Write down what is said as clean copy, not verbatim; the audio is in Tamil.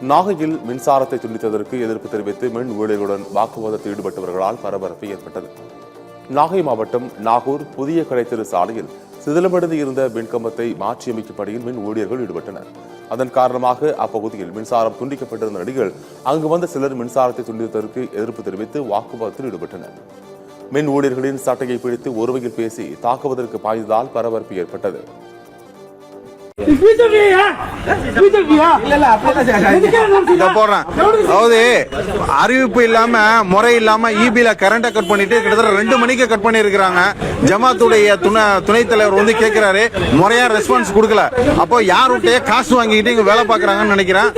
நாகையில் மின்சாரத்தை துண்டித்ததற்கு எதிர்ப்பு தெரிவித்து மின் ஊழியர்களுடன் வாக்குவாதத்தில் ஈடுபட்டவர்களால் பரபரப்பு ஏற்பட்டது. நாகை மாவட்டம் நாகூர் புதிய கடைத்தெரு சாலையில் சிதிலமடைந்து இருந்த மின்கம்பத்தை மாற்றியமைக்கும் பணியில் மின் ஊழியர்கள் ஈடுபட்டனர். அதன் காரணமாக அப்பகுதியில் மின்சாரம் துண்டிக்கப்பட்டிருந்த நிலையில் அங்கு வந்த சிலர் மின்சாரத்தை துண்டித்ததற்கு எதிர்ப்பு தெரிவித்து வாக்குவாதத்தில் ஈடுபட்டனர். மின் ஊழியர்களின் சட்டையை பிடித்து ஒருவகையில் பேசி தாக்குவதற்கு பாய்ந்ததால் பரபரப்பு ஏற்பட்டது. அதாவது அறிவிப்பு இல்லாம முறை இல்லாம இபில கரண்ட கட் பண்ணிட்டு கிட்டத்தட்ட 2 மணிக்கு கட் பண்ணி இருக்கிறாங்க. ஜமாத்துடைய துணைத் தலைவர் வந்து கேட்கிறாரு, முறையா ரெஸ்பான்ஸ் கொடுக்கல. அப்போ யாருடைய காசு வாங்கிட்டு இங்க வேலை பாக்குறாங்கன்னு நினைக்கிறேன்.